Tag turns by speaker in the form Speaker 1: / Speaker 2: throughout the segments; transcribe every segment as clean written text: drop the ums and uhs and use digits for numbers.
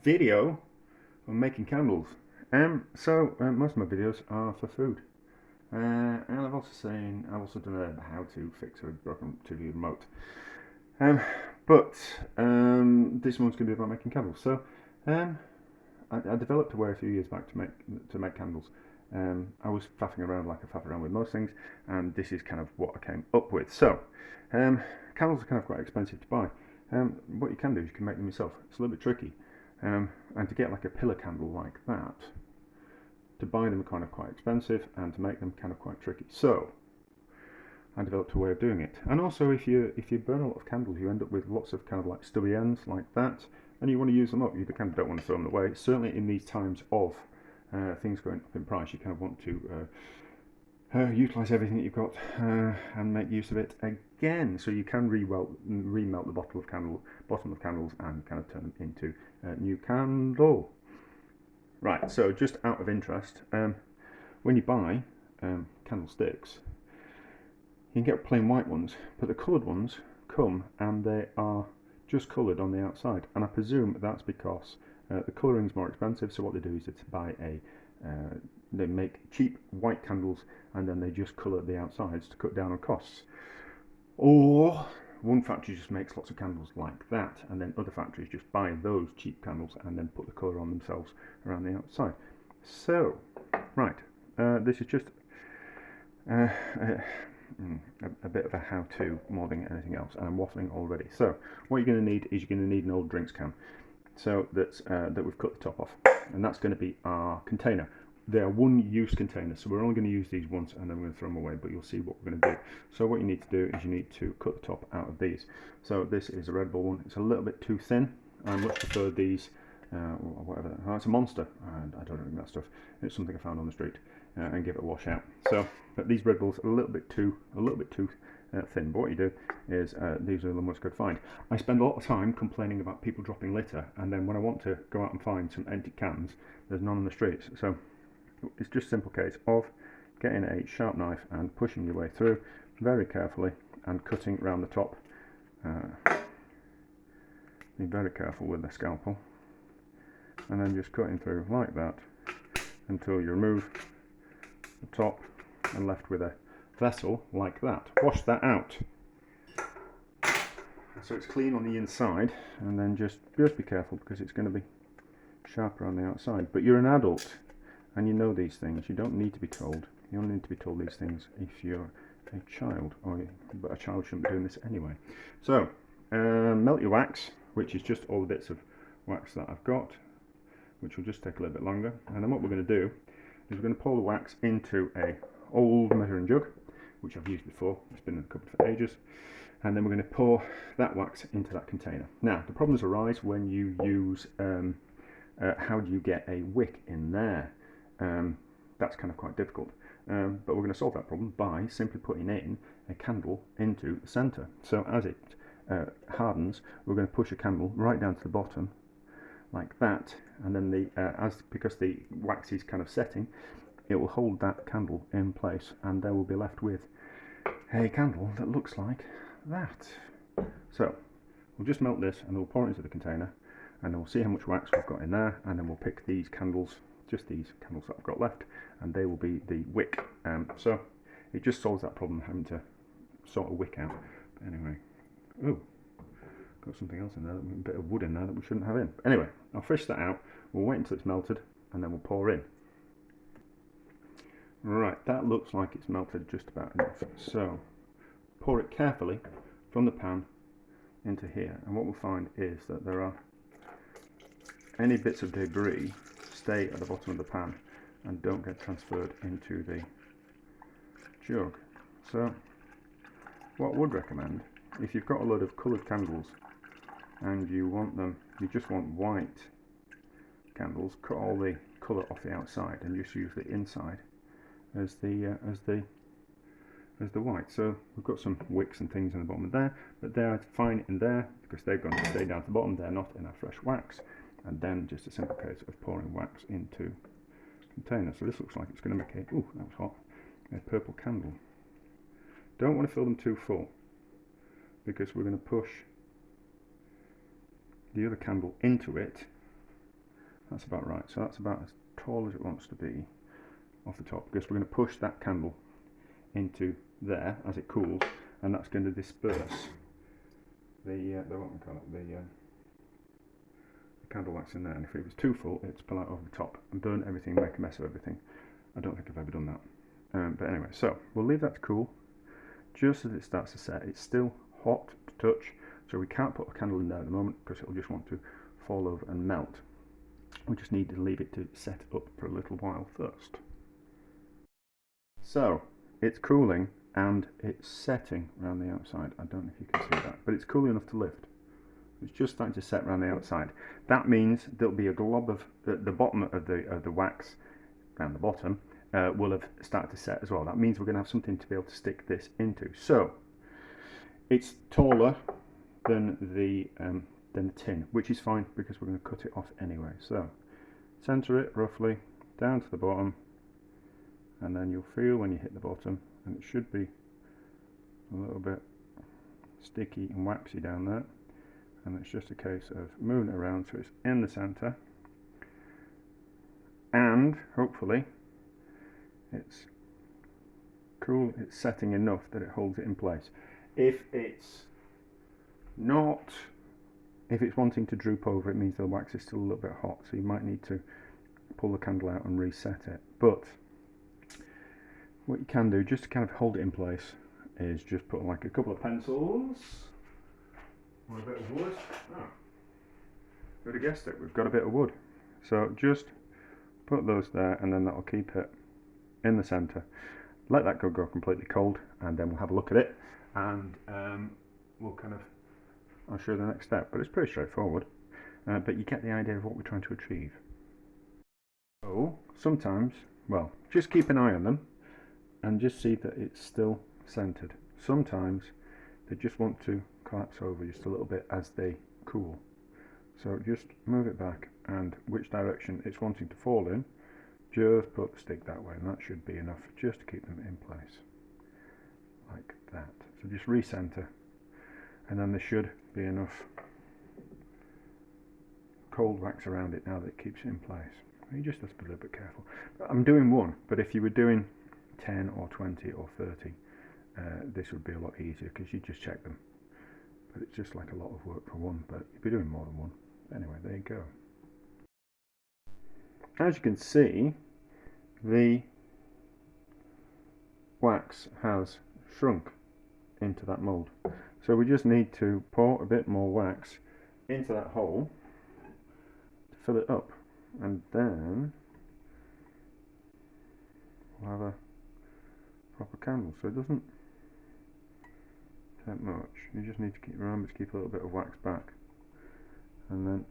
Speaker 1: Video on making candles. Most of my videos are for food, and I've also done a how to fix a broken TV remote. Um, but this one's going to be about making candles. I developed a way a few years back to make candles. I was faffing around like I faff around with most things, and this is kind of what I came up with. Um, Candles are kind of quite expensive to buy. What you can do is you can make them yourself. It's a little bit tricky. And to get like a pillar candle like that, to buy them are kind of quite expensive, and to make them kind of quite tricky. So I developed a way of doing it. And also, if you burn a lot of candles, you end up with lots of kind of like stubby ends like that, and you want to use them up. You kind of don't want to throw them away. Certainly in these times of things going up in price, you kind of want to utilize everything that you've got and make use of it again. So you can remelt the bottom of candles and kind of turn them into new candle. Right. So just out of interest, when you buy candlesticks, you can get plain white ones, but the coloured ones come and they are just coloured on the outside, and I presume that's because the colouring's more expensive. So what they do is they make cheap white candles and then they just colour the outsides to cut down on costs. Or one factory just makes lots of candles like that, and then other factories just buy those cheap candles and then put the colour on themselves around the outside. So, right, this is just a bit of a how-to more than anything else, and I'm waffling already. So, what you're going to need is an old drinks can. So that we've cut the top off, and that's going to be our container. They are one-use containers, so we're only going to use these once and then we're going to throw them away, but you'll see what we're going to do. So what you need to do is you need to cut the top out of these. So this is a Red Bull one. It's a little bit too thin. I much prefer these, whatever. Oh, it's a Monster. I don't know that stuff. It's something I found on the street and give it a wash out. So, but these Red Bulls are a little bit too thin. But what you do is these are the ones I could find. I spend a lot of time complaining about people dropping litter, and then when I want to go out and find some empty cans, there's none on the streets. So it's just a simple case of getting a sharp knife and pushing your way through very carefully and cutting around the top. Be very careful with the scalpel, and then just cutting through like that until you remove the top and left with a vessel like that. Wash that out so it's clean on the inside, and then just be careful because it's going to be sharper on the outside. But you're an adult and you know these things. You don't need to be told. You only need to be told these things if you're a child, but a child shouldn't be doing this anyway. So melt your wax, which is just all the bits of wax that I've got, which will just take a little bit longer. And then what we're going to do is we're going to pour the wax into a old measuring jug, which I've used before. It's been in the cupboard for ages. And then we're going to pour that wax into that container. Now the problems arise when you use how do you get a wick in there? That's kind of quite difficult, but we're going to solve that problem by simply putting in a candle into the center. So as it hardens, we're going to push a candle right down to the bottom like that, and then because the wax is kind of setting, it will hold that candle in place, and there will be left with a candle that looks like that. So we'll just melt this and then we'll pour it into the container, and then we'll see how much wax we've got in there, and then we'll pick these candles, just these candles that I've got left, and they will be the wick. So it just solves that problem having to sort a wick out. But anyway, oh, got something else in there, a bit of wood in there that we shouldn't have in. But anyway, I'll fish that out. We'll wait until it's melted, and then we'll pour in. Right, that looks like it's melted just about enough. So pour it carefully from the pan into here, and what we'll find is that there are any bits of debris stay at the bottom of the pan and don't get transferred into the jug. So what I would recommend, if you've got a load of coloured candles and you just want white candles, cut all the colour off the outside and just use the inside as the white. So we've got some wicks and things in the bottom of there, but they're fine in there because they're going to stay down to the bottom. They're not in our fresh wax. And then just a simple case of pouring wax into container. So this looks like it's going to make a, ooh, that was hot, a purple candle. Don't want to fill them too full because we're going to push the other candle into it That's about right. So that's about as tall as it wants to be off the top, because we're going to push that candle into there as it cools, and that's going to disperse the what we call it, the candle wax in there. And if it was too full, it'd spill out over the top and burn everything, make a mess of everything. I don't think I've ever done that. But anyway, so we'll leave that to cool. Just as it starts to set, it's still hot to touch, so we can't put a candle in there at the moment because it'll just want to fall over and melt. We just need to leave it to set up for a little while first. So it's cooling and it's setting around the outside. I don't know if you can see that, but it's cool enough to lift. It's just starting to set around the outside. That means there'll be a glob of the bottom of the wax around the bottom will have started to set as well. That means we're going to have something to be able to stick this into. So it's taller than the tin, which is fine because we're going to cut it off anyway. So center it roughly down to the bottom, and then you'll feel when you hit the bottom, and it should be a little bit sticky and waxy down there, and it's just a case of moving it around so it's in the center, and hopefully it's cool, it's setting enough that it holds it in place. If it's not, if it's wanting to droop over, it means the wax is still a little bit hot, so you might need to pull the candle out and reset it. But what you can do just to kind of hold it in place is just put like a couple of pencils or a bit of wood. Oh, who'd have guessed it? We've got a bit of wood. So just put those there, and then that'll keep it in the center. Let that go completely cold, and then we'll have a look at it, and we'll kind of, I'll show you the next step. But it's pretty straightforward, but you get the idea of what we're trying to achieve. So sometimes, well, just keep an eye on them and just see that it's still centered. Sometimes they just want to collapse over just a little bit as they cool. So just move it back, and which direction it's wanting to fall in, just put the stick that way, and that should be enough just to keep them in place like that. So just recenter, and then there should be enough cold wax around it now that it keeps it in place. You just have to be a little bit careful. I'm doing one, but if you were doing 10 or 20 or 30, this would be a lot easier because you just check them. But it's just like a lot of work for one, but you'd be doing more than one. Anyway, there you go. As you can see, the wax has shrunk into that mould. So we just need to pour a bit more wax into that hole to fill it up, and then we'll have a proper candle. So it doesn't take much. You just need to remember to keep a little bit of wax back, and then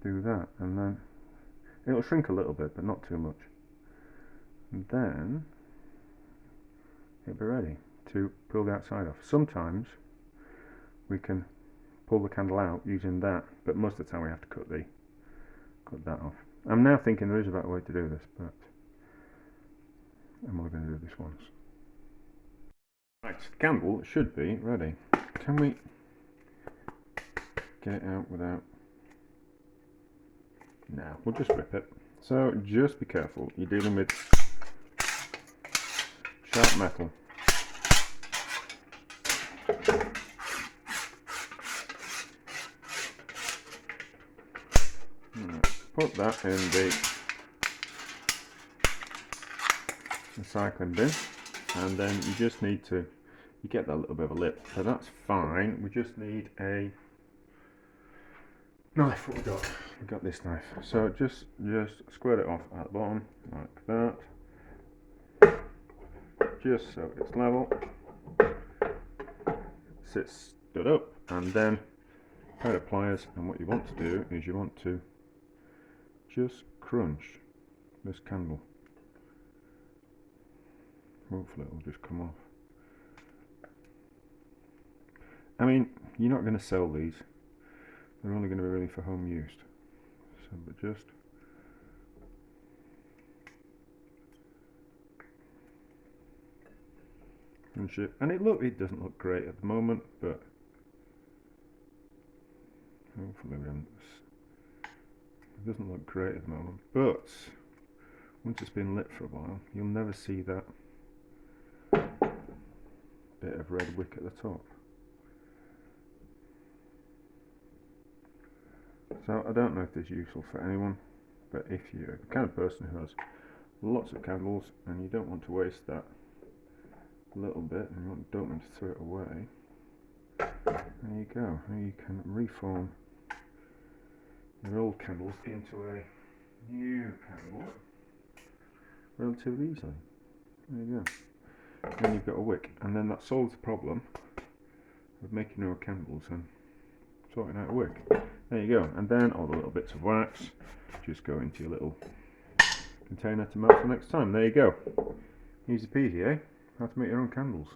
Speaker 1: do that, and then it'll shrink a little bit, but not too much, and then it'll be ready to pull the outside off. Sometimes we can pull the candle out using that, but most of the time we have to cut that off. I'm now thinking there is a better way to do this, but I'm only going to do this once. Right, the candle should be ready. Can we get it out without? No, we'll just rip it. So just be careful, you're dealing with sharp metal. Right, put that in the recycling bin, and then you just need to, you get that little bit of a lip, so that's fine. We just need a knife. What we got? We got this knife. So just square it off at the bottom like that, just so it's level, sits stood up, and then a pair of pliers. And what you want to do is you want to just crunch this candle. Hopefully it'll just come off. I mean, you're not going to sell these. They're only going to be really for home use. So, but just crunch it. And it doesn't look great at the moment, but hopefully we haven't It doesn't look great at the moment, but once it's been lit for a while, you'll never see that bit of red wick at the top. So I don't know if this is useful for anyone, but if you're the kind of person who has lots of candles and you don't want to waste that little bit and you don't want to throw it away, there you go. You can reform your old candles into a new candle relatively easily. There you go. Then you've got a wick, and then that solves the problem of making your candles and sorting out a wick. There you go. And then all the little bits of wax just go into your little container to melt for next time. There you go. Easy peasy, eh? How to make your own candles.